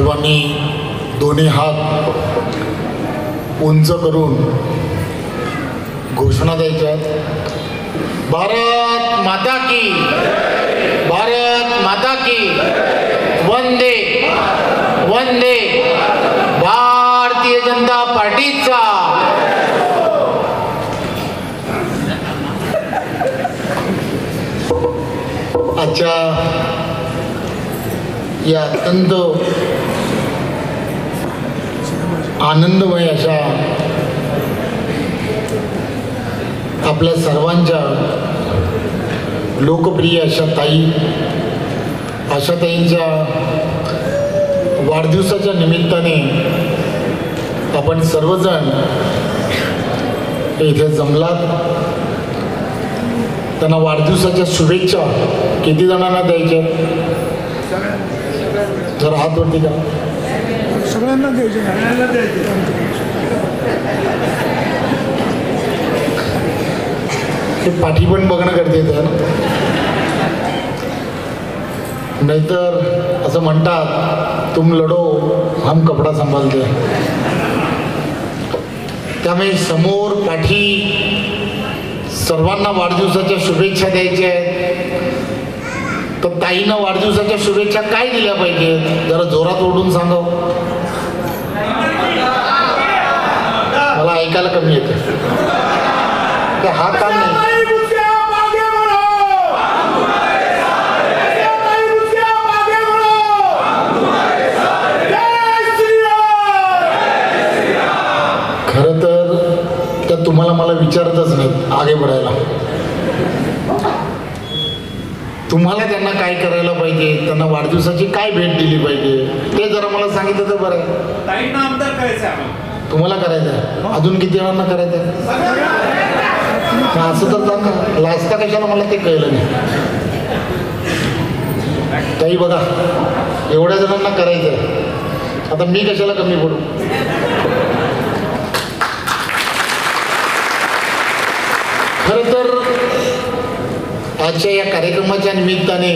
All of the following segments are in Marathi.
सर्वांनी दोन्ही हात उंच करून घोषणा द्यायच्या. भारत माता की, भारत माता की, वंदे वंदे. भारतीय जनता पार्टीचा आजच्या या अत्यंत आनंदमय अशा आपल्या सर्वांच्या लोकप्रिय अशा आशाताईंच्या वाढदिवसाच्या निमित्ताने आपण सर्वजण इथे जमलात. त्यांना वाढदिवसाच्या शुभेच्छा किती जणांना द्यायच्या? जर हात वरती का? सगळ्यांना द्यायचे. ते पाठी पण बघणं गरजेचं आहे ना, नाहीतर असं म्हणतात तुम लढो हम कपडा संभालते. त्यामुळे समोर पाठी सर्वांना वाढदिवसाच्या शुभेच्छा द्यायच्या आहेत. तर ताईनं वाढदिवसाच्या शुभेच्छा काय दिल्या पाहिजे? जरा जोरात ओढून सांगाव. मला ऐकायला कमी येते. हा काम नाही. खरं तर त्या तुम्हाला मला विचारतच नाहीत आगे बढायला. तुम्हाला त्यांना काय करायला पाहिजे, त्यांना वाढदिवसाची काय भेट दिली पाहिजे ते जरा मला सांगितलं तर बरं आहे. ताईंना आमदार करायचं आहे. तुम्हाला करायचं आहे? अजून किती जणांना करायचं आहे? असं तर सांगा. लाजता कशाला मला ते कळलं नाही. ताई बघा, एवढ्या जणांना करायचं आहे, आता मी कशाला कमी पडू? खरं तर आजच्या या कार्यक्रमाच्या निमित्ताने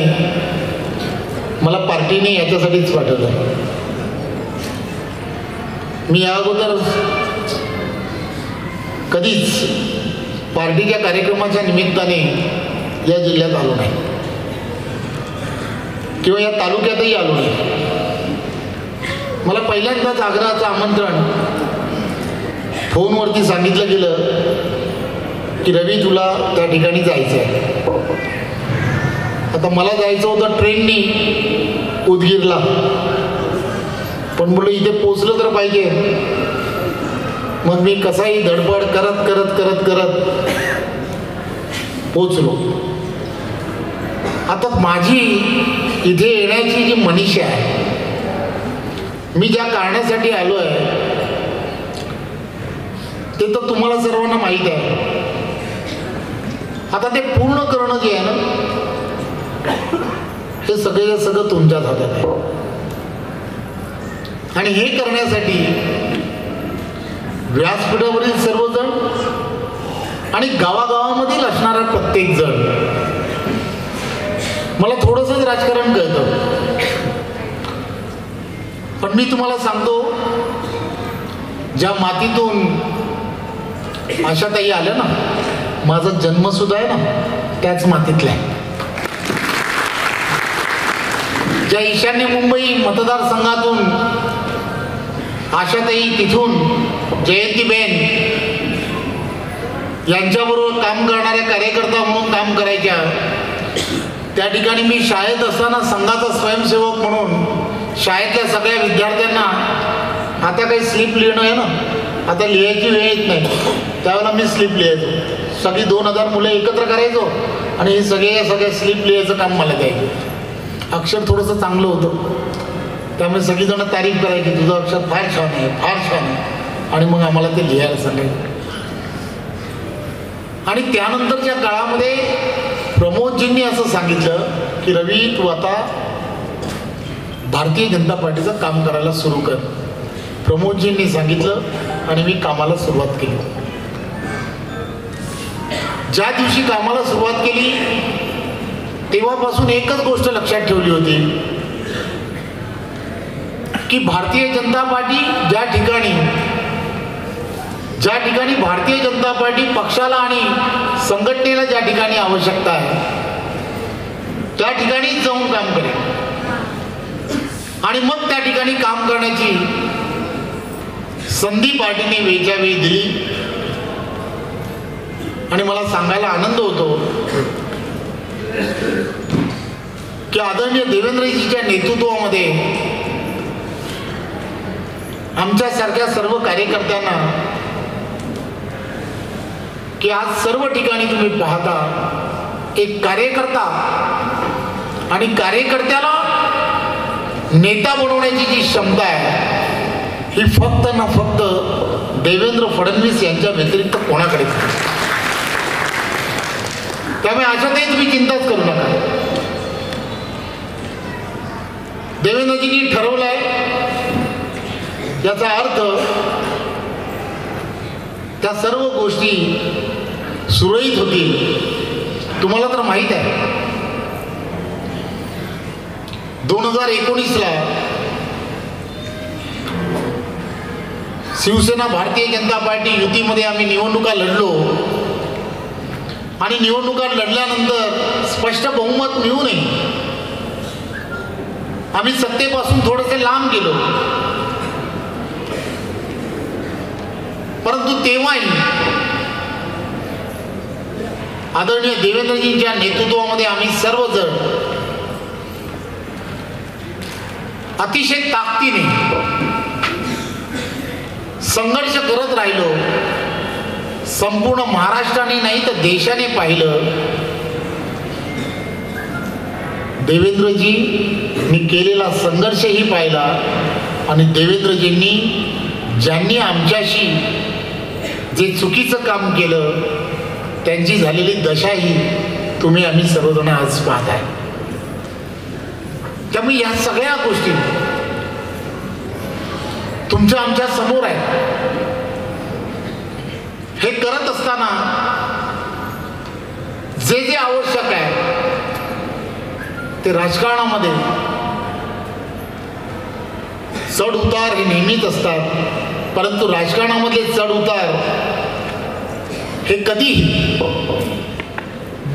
मला पार्टीने याच्यासाठीच पाठवलं. मी या अगोदर कधीच पार्टीच्या कार्यक्रमाच्या निमित्ताने या जिल्ह्यात आलो नाही किंवा या तालुक्यातही आलो नाही. मला पहिल्यांदाच आग्रहाचं आमंत्रण फोनवरती सांगितलं गेलं की रवी तुला त्या ठिकाणी जायचं आहे. आता मला जायचं होतं ट्रेननी उदगीरला, पण बोललो इथे पोचलं तर पाहिजे. मग मी कसाही धडपड करत करत करत करत पोचलो. आता माझी इथे येण्याची जी मनीषा आहे, मी ज्या कारणासाठी आलो आहे ते तर तुम्हाला सर्वांना माहीत आहे. आता ते पूर्ण करणं जे आहे ना, हे सगळं तुमच्याच हातात आहे. आणि हे करण्यासाठी व्यासपीठावरील सर्वजण आणि गावागावामधील असणारा प्रत्येक जण, मला थोडंसंच राजकारण कळतं, पण मी तुम्हाला सांगतो, ज्या मातीतून आशाताई आल्या ना, माझा जन्मसुद्धा आहे ना त्याच मातीतला आहे. ज्या ईशान्य मुंबई मतदारसंघातून आशाताई तिथून जयंतीबेन यांच्याबरोबर काम करणाऱ्या कार्यकर्ता म्हणून काम करायच्या, त्या ठिकाणी मी शाळेत असताना संघाचा स्वयंसेवक म्हणून शाळेतल्या सगळ्या विद्यार्थ्यांना, आता काही स्लिप लिहिणं आहे ना, आता लिहायची वेळ येत नाही, त्यावेळेला मी स्लिप लिहायचो. सगळी 2000 मुलं एकत्र करायचो आणि हे सगळ्या स्लिप लिहायचं काम मला द्यायचं. अक्षर थोडंसं चांगलं होतं, त्यामुळे सगळीजणं तारीफ करायची, तुझं अक्षर फार छान आहे, फार छान आहे, आणि मग आम्हाला ते लिहायला सांगायचं. आणि त्यानंतरच्या काळामध्ये प्रमोदजींनी असं सांगितलं की रवी तू आता भारतीय जनता पार्टीचं काम करायला सुरू कर. प्रमोदजींनी सांगितलं आणि मी कामाला सुरुवात केली. ज्या दिवशी कामाला सुरुवात केली तेव्हापासून एकच गोष्ट लक्षात ठेवली होती की भारतीय जनता पार्टी ज्या ठिकाणी भारतीय जनता पार्टी पक्षाला आणि संघटनेला ज्या ठिकाणी आवश्यकता आहे त्या ठिकाणी जाऊन काम करेल आणि मग त्या ठिकाणी काम करण्याची संधी पार्टीने वेळच्या वेळी दिली. आणि मला सांगायला आनंद होतो की आदरणीय देवेंद्रजीच्या नेतृत्वामध्ये आमच्यासारख्या सर्व कार्यकर्त्यांना की आज सर्व ठिकाणी तुम्ही पाहता एक कार्यकर्ता आणि कार्यकर्त्याला नेता बनवण्याची जी क्षमता आहे ही फक्त ना फक्त देवेंद्र फडणवीस यांच्या व्यतिरिक्त कोणाकडेच नाही. त्यामुळे अशातही तुम्ही चिंताच करू नका. देवेंद्रजींनी ठरवलंय याचा अर्थ त्या सर्व गोष्टी सुरळीत होतील. तुम्हाला तर माहीत आहे 2019ला शिवसेना भारतीय जनता पार्टी युतीमध्ये आम्ही निवडणुका लढलो आणि निवडणुका लढल्यानंतर स्पष्ट बहुमत मिळूनही आम्ही सत्तेपासून थोडेसे लांब गेलो. परंतु तेव्हाही आदरणीय देवेंद्रजींच्या नेतृत्वामध्ये आम्ही सर्वजण अतिशय ताकदीने संघर्ष करत राहिलो. संपूर्ण महाराष्ट्राने नाही तर देशाने पाहिलं देवेंद्रजींनी केलेला संघर्षही पाहिला आणि देवेंद्रजींनी ज्यांनी आमच्याशी जे चुकीचं काम केलं त्यांची झालेली दशाही तुम्ही आम्ही सर्वजण आज पाहताय. त्यामुळे या सगळ्या गोष्टी तुमच्या आमच्या समोर आहे. हे करत असताना जे जे आवश्यक आहे ते राजकारणामध्ये चढ उतार हे नेहमीच असतात. परंतु राजकारणामधले चढ उतार हे कधीही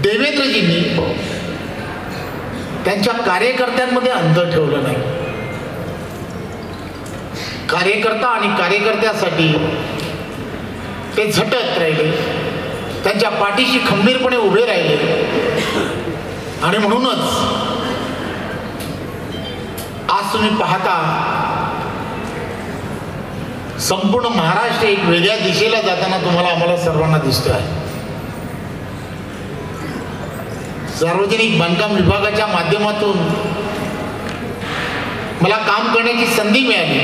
देवेंद्रजींनी त्यांच्या कार्यकर्त्यांमध्ये अंतर ठेवलं नाही. कार्यकर्ता आणि कार्यकर्त्यासाठी ते झटत राहिले, त्यांच्या पाठीशी खंबीरपणे उभे राहिले. आणि म्हणूनच आज तुम्ही पाहता संपूर्ण महाराष्ट्र एक वेगळ्या दिशेला जाताना तुम्हाला आम्हाला सर्वांना दिसतोय. सार्वजनिक बांधकाम विभागाच्या माध्यमातून मला काम करण्याची संधी मिळाली.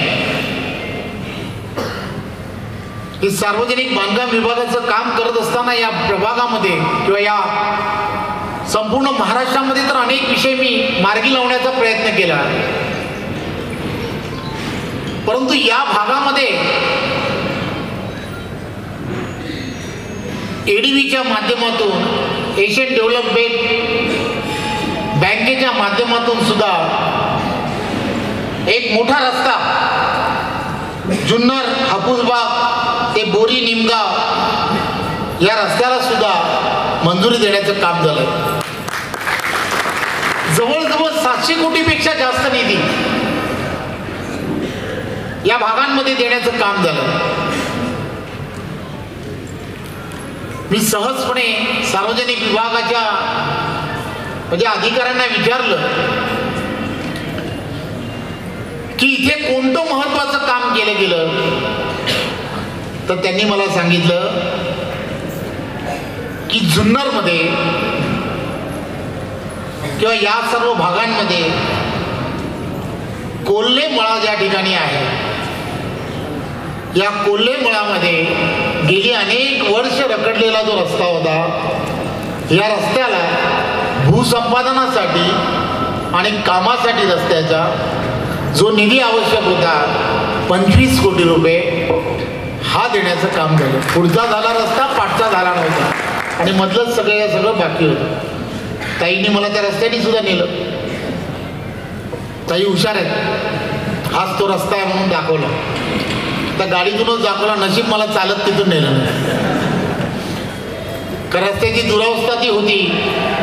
की सार्वजनिक बांधकाम विभागाचं काम करत असताना या प्रभागामध्ये किंवा या संपूर्ण महाराष्ट्रामध्ये तर अनेक विषय मी मार्गी लावण्याचा प्रयत्न केला. परंतु या भागामध्ये एडीबीच्या माध्यमातून एशियन डेव्हलपमेंट बँकेच्या माध्यमातून सुद्धा एक मोठा रस्ता जुन्नर हापूसबाग ते बोरी निमगाव या रस्त्याला सुद्धा मंजुरी देण्याचं काम झालंय. जवळजवळ 700 कोटीपेक्षा जास्त निधी या भागांमध्ये देण्याचं काम झालं. मी सहजपणे सार्वजनिक विभागाच्या म्हणजे अधिकाऱ्यांना विचारलं की इथे कोणतं महत्वाचं काम केलं गेलं, तर त्यांनी मला सांगितलं की जुन्नरमध्ये किंवा या सर्व भागांमध्ये कोल्हे मळा ज्या ठिकाणी आहे या कोल्हे मळामध्ये गेली अनेक वर्ष रखडलेला जो रस्ता होता या रस्त्याला भूसंपादनासाठी आणि कामासाठी रस्त्याचा जो निधी आवश्यक होता 25 कोटी रुपये हा देण्याचं काम झालं. पुढचा झाला रस्ता, पाठचा झाला नव्हता आणि मधलंच सगळं बाकी होतं. ताईंनी मला त्या रस्त्याने सुद्धा नेलं. ताई हुशार आहेत. हाच तो रस्ता आहे म्हणून दाखवला. त्या गाडीतूनच दाखवला. नशीब मला चालत तिथून नेलं नाही. रस्त्याची दुरावस्था ती होती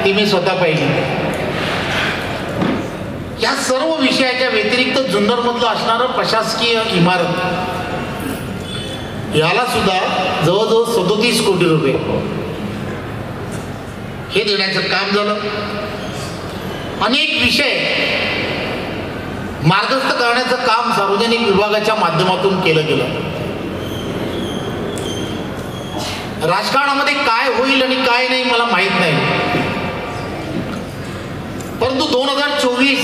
ती मी स्वतः पाहिली. या सर्व विषयाच्या व्यतिरिक्त जुन्नरमधलं असणारं प्रशासकीय इमारत, याला सुद्धा जवळजवळ 37 कोटी रुपये हे देण्याचं काम झालं. अनेक विषय मार्गस्थ करण्याचं काम सार्वजनिक विभागाच्या माध्यमातून केलं गेलं. राजकारणामध्ये काय होईल आणि काय नाही मला माहीत नाही, परंतु 2024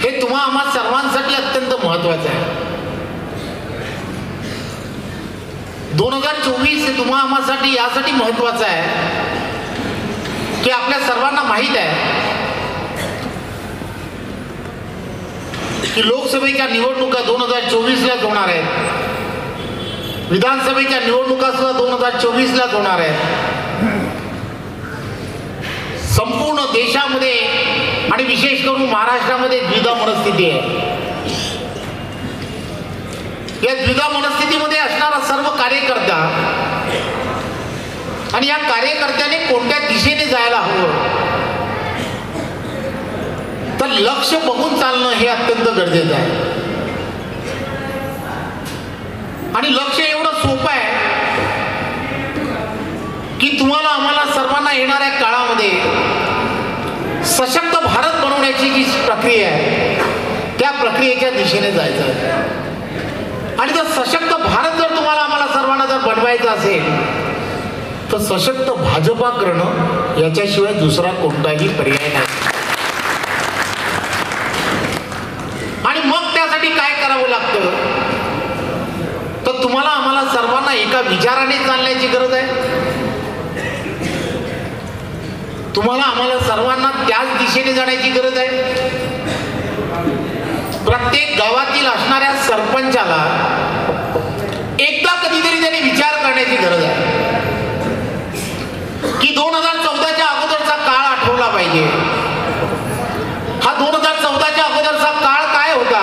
हे तुम्हा आम्हा सर्वांसाठी अत्यंत महत्वाचं आहे. 2024 हे तुम्हा आम्हासाठी यासाठी महत्वाचं आहे की आपल्या सर्वांना माहीत आहे की लोकसभेच्या निवडणुका 2024लाच होणार आहेत. विधानसभेच्या निवडणुका सुद्धा 2024लाच होणार आहेत. संपूर्ण देशामध्ये आणि विशेष करून महाराष्ट्रामध्ये द्विधा मनस्थिती आहे. या द्विधा मनस्थितीमध्ये असणारा सर्व कार्यकर्ता आणि या कार्यकर्त्याने कोणत्या दिशेने जायला हवं तर लक्ष बघून चालणं हे अत्यंत गरजेचं आहे. आणि लक्ष एवढं सोपं आहे की तुम्हाला आम्हाला सर्वांना येणाऱ्या काळामध्ये सशक्त भारत बनवण्याची जी प्रक्रिया आहे त्या प्रक्रियेच्या दिशेने जायचं आहे. आणि जर सशक्त भारत जर तुम्हाला आम्हाला सर्वांना जर बनवायचं असेल तर सशक्त भाजपा करणं याच्याशिवाय दुसरा कोणताही पर्याय नाही. आणि मग त्यासाठी काय करावं लागतं तर तुम्हाला आम्हाला सर्वांना एका विचाराने चालण्याची गरज आहे. तुम्हाला आम्हाला सर्वांना त्याच दिशेने जाण्याची गरज आहे. प्रत्येक गावातील असणाऱ्या सरपंचाला एकदा कधीतरी त्यांनी विचार करण्याची गरज आहे की 2014च्या अगोदरचा काळ आठवला पाहिजे. हा 2014च्या अगोदरचा काळ काय होता.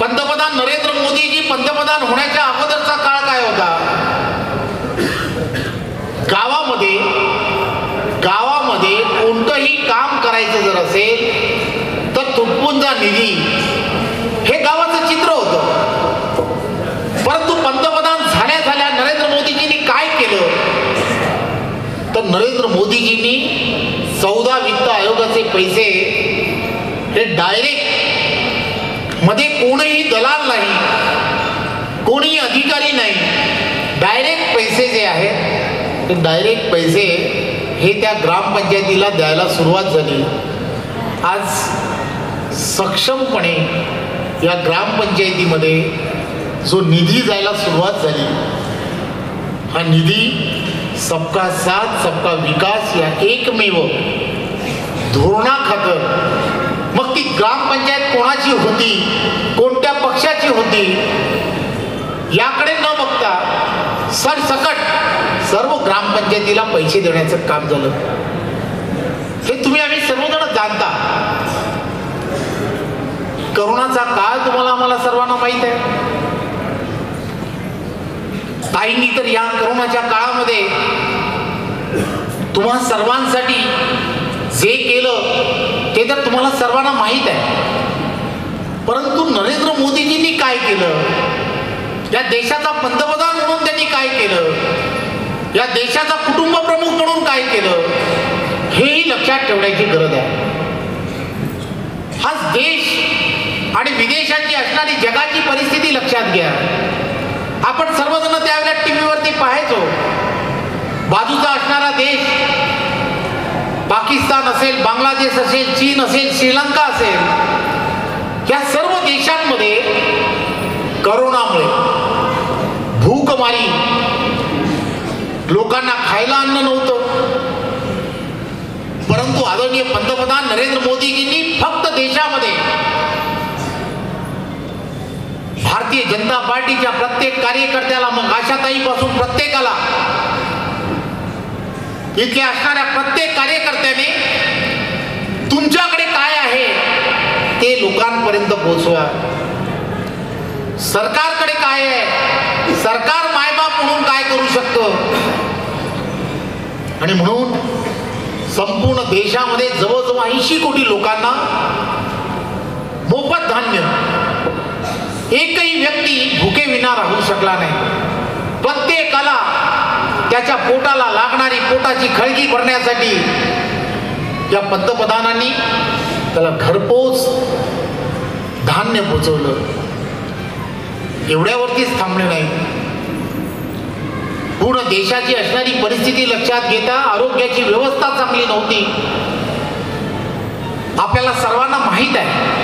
पंतप्रधान नरेंद्र मोदीजी पंतप्रधान होण्याच्या अगोदरचा काळ काय होता. गावामध्ये कोणतंही काम करायचं जर असेल तर तुटपुंजा निधी हे गावाचं चित्र होतं. परंतु पंतप्रधान झाल्या नरेंद्र मोदीजींनी काय केलं तर नरेंद्र मोदीजींनी 14 वित्त आयोगाचे पैसे हे डायरेक्ट मध्ये कोणीही दलाल नाही, कोणीही अधिकारी नाही, डायरेक्ट पैसे जे आहेत ते डायरेक्ट पैसे हे त्या ग्रामपंचायतीला द्यायला सुरुवात झाली. आज सक्षमपणे या ग्रामपंचायतीमध्ये जो निधी जायला सुरुवात झाली हा निधी सबका साथ सबका विकास या एकमेव धोरणाखातर, मग ती ग्रामपंचायत कोणाची होती, कोणत्या पक्षाची होती याकडे न बघता सरसकट सर्व ग्रामपंचायतीला पैसे देण्याचं काम झालं. हे तुम्ही आम्ही सर्वजण जाणता. करोनाचा काळ तुम्हाला आम्हाला सर्वांना माहीत आहे. ताईंनी तर या करोनाच्या काळामध्ये तुम्हा सर्वांसाठी जे केलं ते तर तुम्हाला सर्वांना माहीत आहे. परंतु नरेंद्र मोदीजींनी काय केलं, या देशाचा पंतप्रधान म्हणून त्यांनी काय केलं, या देशाचा कुटुंब प्रमुख म्हणून काय केलं हेही लक्षात ठेवण्याची गरज आहे. हा देश आणि विदेशाची असणारी जगाची परिस्थिती लक्षात घ्या. आपण सर्वजण त्यावेळेला टीव्हीवरती पाहायचो. बाजूचा असणारा देश पाकिस्तान असेल, बांगलादेश असेल, चीन असेल, श्रीलंका असेल, या सर्व देशांमध्ये करोनामुळे भूकमारी, लोकांना खायला अन्न नव्हतं. परंतु आदरणीय पंतप्रधान नरेंद्र मोदीजींनी फक्त देशामध्ये भारतीय जनता पार्टीच्या प्रत्येक कार्यकर्त्याला, मग आशाताईपासून प्रत्येकाला, इथल्या असणाऱ्या प्रत्येक कार्यकर्त्याने तुमच्याकडे काय आहे ते लोकांपर्यंत पोहोचवा. सरकारकडे काय आहे, सरकार मायबाप म्हणून काय करू शकतं. आणि म्हणून संपूर्ण देशामध्ये जवळजवळ 80 कोटी लोकांना मोफत धान्य, एकही व्यक्ती भुकेविना राहू शकला नाही. प्रत्येकाला त्याच्या पोटाला लागणारी पोटाची खळगी भरण्यासाठी या पंतप्रधानांनी त्याला घरपोच धान्य पोचवलं. एवढ्यावरतीच थांबले नाही. पूर्ण देशाची असणारी परिस्थिती लक्षात घेता आरोग्याची व्यवस्था चांगली नव्हती. आपल्याला सर्वांना माहीत आहे.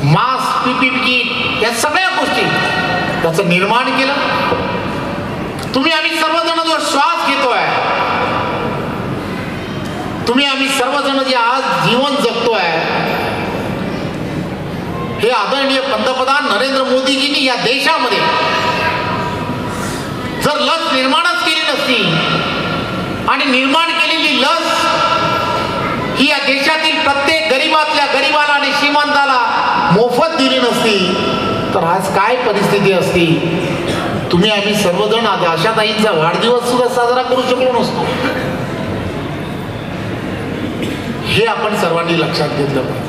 मास्क, पीपीई किट या सगळ्या गोष्टी त्याचं निर्माण केलं. तुम्ही आम्ही सर्वजण जो श्वास घेतोय, तुम्ही आम्ही सर्वजण जे आज जीवन जगतोय, हे आदरणीय पंतप्रधान नरेंद्र मोदीजींनी या देशामध्ये जर लस निर्माणच केली नसती आणि निर्माण केलेली लस ही या देशातील प्रत्येक गरीबातल्या गरीबाला आणि श्रीमंताला मोफत दिली नसती तर आज काय परिस्थिती असती. तुम्ही आम्ही सर्वजण आज आशाताईंचा वाढदिवस सुद्धा साजरा करू शकलो नसतो. हे आपण सर्वांनी लक्षात घेतलं पाहिजे.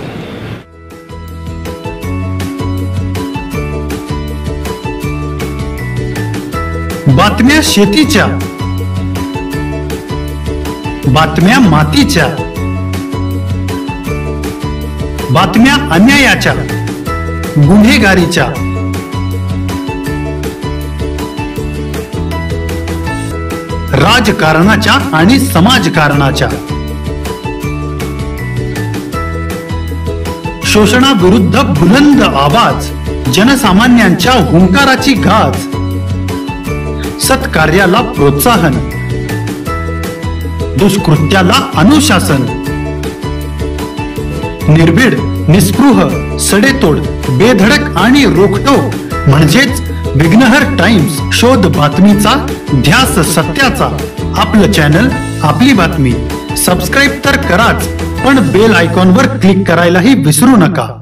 बातम्या शेतीच्या, बातम्या मातीच्या, बातम्या अन्यायाच्या, गुन्हेगारीच्या, राजकारणाच्या आणि समाजकारणाच्या, शोषणाविरुद्ध बुलंद आवाज, जनसामान्यांच्या हुंकाराची गाज, सत्कार्याला प्रोत्साहन, दुष्कृत्याला अनुशासन, निर्भीड, निस्पृह, सडेतोड, बेधडक आणि रोखटोक म्हणजेच विघ्नहर टाइम्स. शोध बातमीचा, ध्यास सत्याचा. आपलं चॅनल, आपली बातमी. सबस्क्राईब तर कराच, पण बेल आयकॉनवर क्लिक करायलाही विसरू नका.